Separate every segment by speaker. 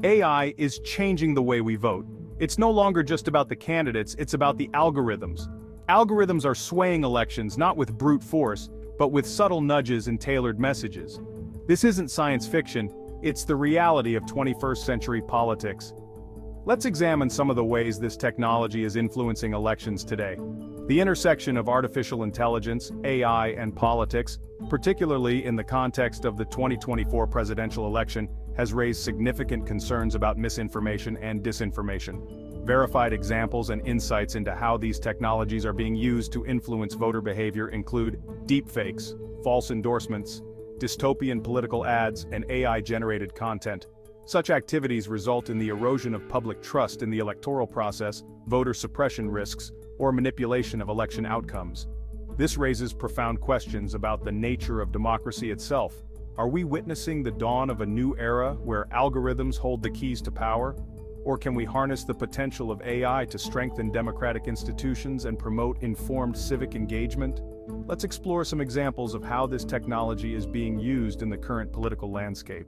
Speaker 1: AI is changing the way we vote. It's no longer just about the candidates, it's about the algorithms. Algorithms are swaying elections not with brute force, but with subtle nudges and tailored messages. This isn't science fiction, it's the reality of 21st century politics. Let's examine some of the ways this technology is influencing elections today. The intersection of artificial intelligence, AI, and politics, particularly in the context of the 2024 presidential election, has raised significant concerns about misinformation and disinformation. Verified examples and insights into how these technologies are being used to influence voter behavior include deepfakes, false endorsements, dystopian political ads, and AI-generated content. Such activities result in the erosion of public trust in the electoral process, voter suppression risks, or manipulation of election outcomes. This raises profound questions about the nature of democracy itself. Are we witnessing the dawn of a new era where algorithms hold the keys to power? Or can we harness the potential of AI to strengthen democratic institutions and promote informed civic engagement? Let's explore some examples of how this technology is being used in the current political landscape.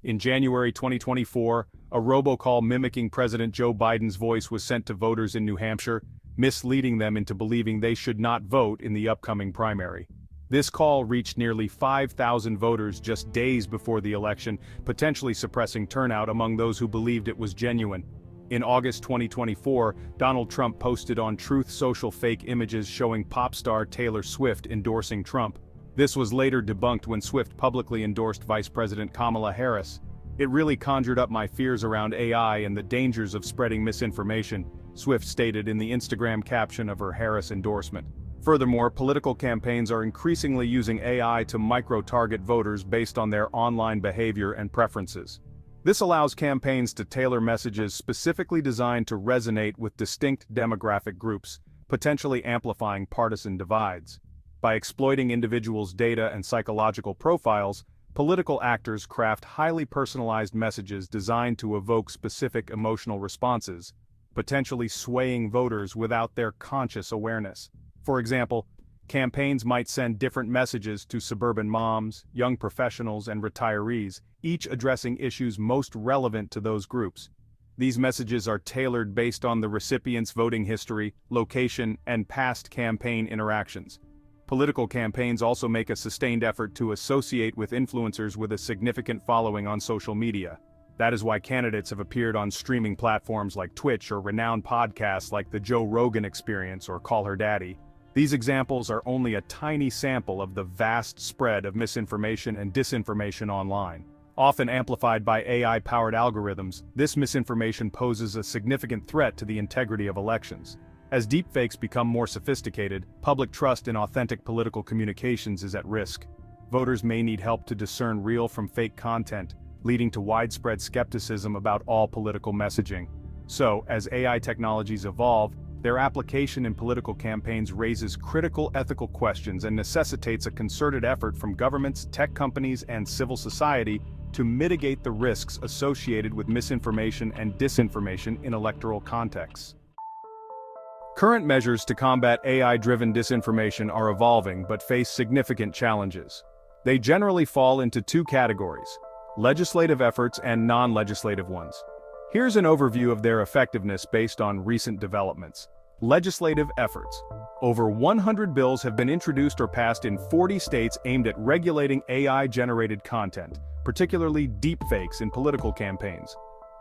Speaker 1: In January 2024, a robocall mimicking President Joe Biden's voice was sent to voters in New Hampshire, misleading them into believing they should not vote in the upcoming primary. This call reached nearly 5,000 voters just days before the election, potentially suppressing turnout among those who believed it was genuine. In August 2024, Donald Trump posted on Truth Social fake images showing pop star Taylor Swift endorsing Trump. This was later debunked when Swift publicly endorsed Vice President Kamala Harris. "It really conjured up my fears around AI and the dangers of spreading misinformation," Swift stated in the Instagram caption of her Harris endorsement. Furthermore, political campaigns are increasingly using AI to micro-target voters based on their online behavior and preferences. This allows campaigns to tailor messages specifically designed to resonate with distinct demographic groups, potentially amplifying partisan divides. By exploiting individuals' data and psychological profiles, political actors craft highly personalized messages designed to evoke specific emotional responses, potentially swaying voters without their conscious awareness. For example, campaigns might send different messages to suburban moms, young professionals, and retirees, each addressing issues most relevant to those groups. These messages are tailored based on the recipient's voting history, location, and past campaign interactions. Political campaigns also make a sustained effort to associate with influencers with a significant following on social media. That is why candidates have appeared on streaming platforms like Twitch or renowned podcasts like The Joe Rogan Experience or Call Her Daddy. These examples are only a tiny sample of the vast spread of misinformation and disinformation online. Often amplified by AI-powered algorithms, this misinformation poses a significant threat to the integrity of elections. As deepfakes become more sophisticated, public trust in authentic political communications is at risk. Voters may need help to discern real from fake content, leading to widespread skepticism about all political messaging. So, as AI technologies evolve, their application in political campaigns raises critical ethical questions and necessitates a concerted effort from governments, tech companies, and civil society to mitigate the risks associated with misinformation and disinformation in electoral contexts. Current measures to combat AI-driven disinformation are evolving but face significant challenges. They generally fall into two categories: legislative efforts and non-legislative ones. Here's an overview of their effectiveness based on recent developments. Legislative efforts. Over 100 bills have been introduced or passed in 40 states aimed at regulating AI-generated content, particularly deepfakes in political campaigns.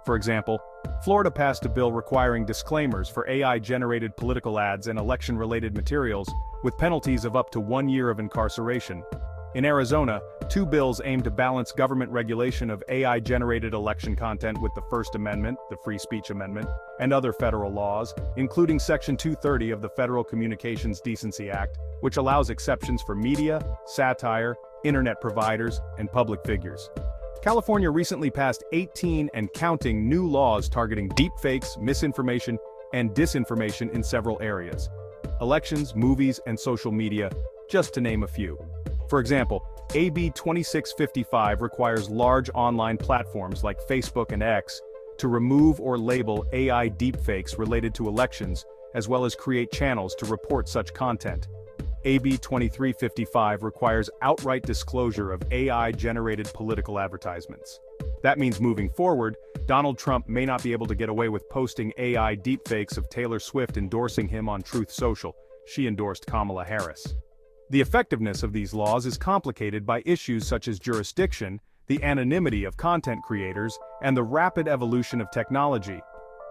Speaker 1: For example, Florida passed a bill requiring disclaimers for AI-generated political ads and election-related materials, with penalties of up to 1 year of incarceration. In Arizona, 2 bills aim to balance government regulation of AI-generated election content with the First Amendment, the Free Speech Amendment, and other federal laws, including Section 230 of the Federal Communications Decency Act, which allows exceptions for media, satire, internet providers, and public figures. California recently passed 18 and counting new laws targeting deepfakes, misinformation, and disinformation in several areas: elections, movies, and social media, just to name a few. For example, AB 2655 requires large online platforms like Facebook and X to remove or label AI deepfakes related to elections, as well as create channels to report such content. AB 2355 requires outright disclosure of AI-generated political advertisements. That means moving forward, Donald Trump may not be able to get away with posting AI deepfakes of Taylor Swift endorsing him on Truth Social. She endorsed Kamala Harris. The effectiveness of these laws is complicated by issues such as jurisdiction, the anonymity of content creators, and the rapid evolution of technology.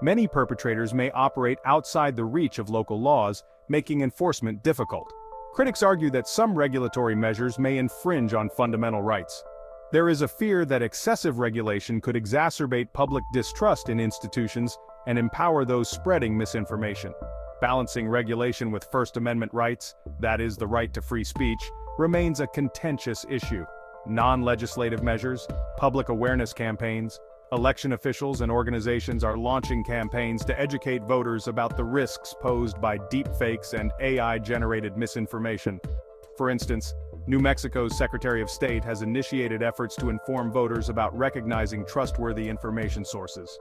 Speaker 1: Many perpetrators may operate outside the reach of local laws, making enforcement difficult. Critics argue that some regulatory measures may infringe on fundamental rights. There is a fear that excessive regulation could exacerbate public distrust in institutions and empower those spreading misinformation. Balancing regulation with First Amendment rights, that is, the right to free speech, remains a contentious issue. Non-legislative measures, public awareness campaigns, election officials and organizations are launching campaigns to educate voters about the risks posed by deepfakes and AI-generated misinformation. For instance, New Mexico's Secretary of State has initiated efforts to inform voters about recognizing trustworthy information sources.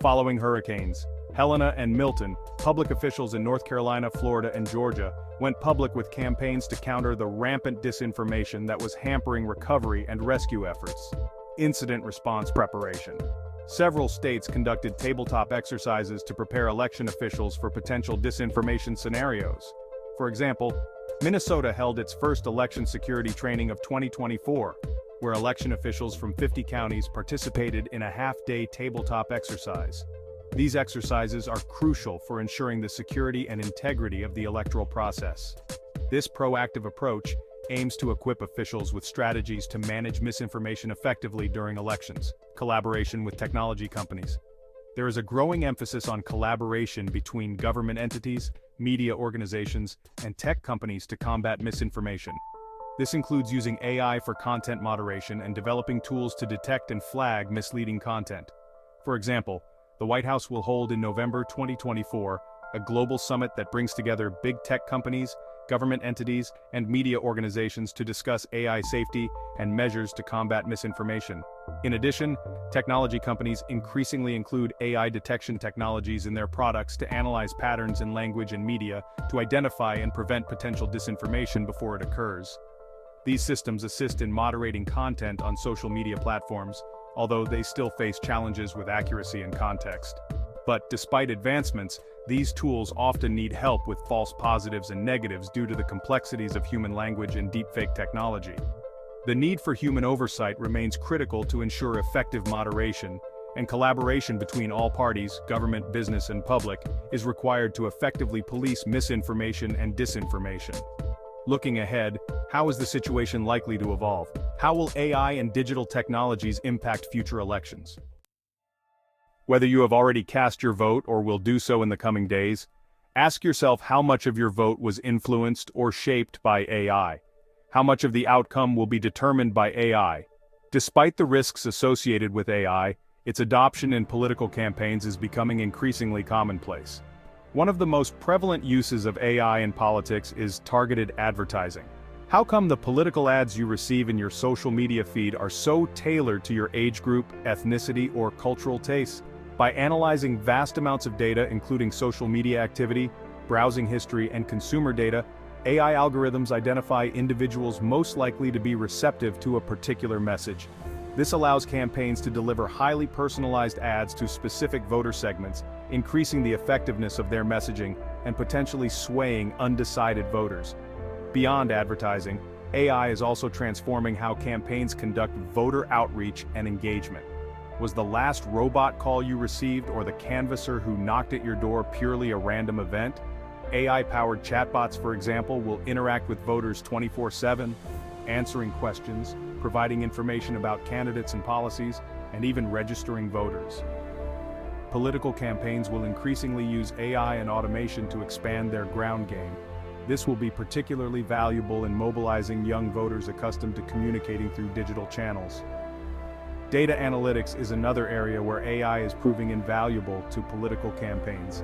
Speaker 1: Following hurricanes Helena and Milton, public officials in North Carolina, Florida, and Georgia went public with campaigns to counter the rampant disinformation that was hampering recovery and rescue efforts. Incident response preparation. Several states conducted tabletop exercises to prepare election officials for potential disinformation scenarios. For example, Minnesota held its first election security training of 2024, where election officials from 50 counties participated in a half-day tabletop exercise. These exercises are crucial for ensuring the security and integrity of the electoral process. This proactive approach aims to equip officials with strategies to manage misinformation effectively during elections. Collaboration with technology companies. There is a growing emphasis on collaboration between government entities, media organizations, and tech companies to combat misinformation. This includes using AI for content moderation and developing tools to detect and flag misleading content. For example, the White House will hold in November 2024 a global summit that brings together big tech companies, government entities, and media organizations to discuss AI safety and measures to combat misinformation. In addition, technology companies increasingly include AI detection technologies in their products to analyze patterns in language and media to identify and prevent potential disinformation before it occurs. These systems assist in moderating content on social media platforms, although they still face challenges with accuracy and context. But despite advancements, these tools often need help with false positives and negatives due to the complexities of human language and deepfake technology. The need for human oversight remains critical to ensure effective moderation, and collaboration between all parties, government, business, and public, is required to effectively police misinformation and disinformation. Looking ahead, how is the situation likely to evolve? How will AI and digital technologies impact future elections? Whether you have already cast your vote or will do so in the coming days, ask yourself how much of your vote was influenced or shaped by AI. How much of the outcome will be determined by AI? Despite the risks associated with AI, its adoption in political campaigns is becoming increasingly commonplace. One of the most prevalent uses of AI in politics is targeted advertising. How come the political ads you receive in your social media feed are so tailored to your age group, ethnicity, or cultural tastes? By analyzing vast amounts of data including social media activity, browsing history, and consumer data, AI algorithms identify individuals most likely to be receptive to a particular message. This allows campaigns to deliver highly personalized ads to specific voter segments, increasing the effectiveness of their messaging and potentially swaying undecided voters. Beyond advertising, AI is also transforming how campaigns conduct voter outreach and engagement. Was the last robot call you received or the canvasser who knocked at your door purely a random event? AI-powered chatbots, for example, will interact with voters 24/7, answering questions, providing information about candidates and policies, and even registering voters. Political campaigns will increasingly use AI and automation to expand their ground game. This will be particularly valuable in mobilizing young voters accustomed to communicating through digital channels. Data analytics is another area where AI is proving invaluable to political campaigns.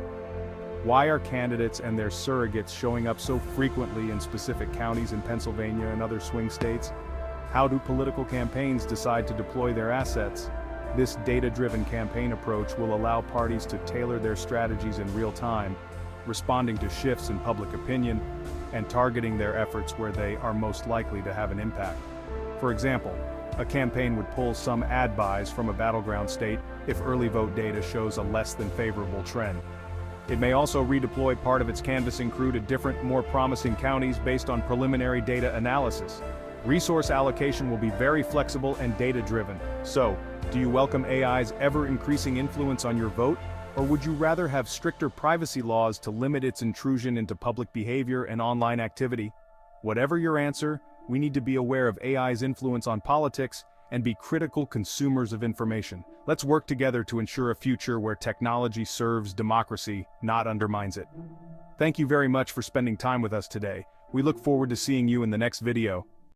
Speaker 1: Why are candidates and their surrogates showing up so frequently in specific counties in Pennsylvania and other swing states? How do political campaigns decide to deploy their assets? This data-driven campaign approach will allow parties to tailor their strategies in real time, responding to shifts in public opinion, and targeting their efforts where they are most likely to have an impact. For example, A campaign would pull some ad buys from a battleground state if early vote data shows a less than favorable trend. It may also redeploy part of its canvassing crew to different, more promising counties based on preliminary data analysis. Resource allocation will be very flexible and data-driven. So, do you welcome AI's ever-increasing influence on your vote? Or would you rather have stricter privacy laws to limit its intrusion into public behavior and online activity? Whatever your answer, we need to be aware of AI's influence on politics and be critical consumers of information. Let's work together to ensure a future where technology serves democracy, not undermines it. Thank you very much for spending time with us today. We look forward to seeing you in the next video.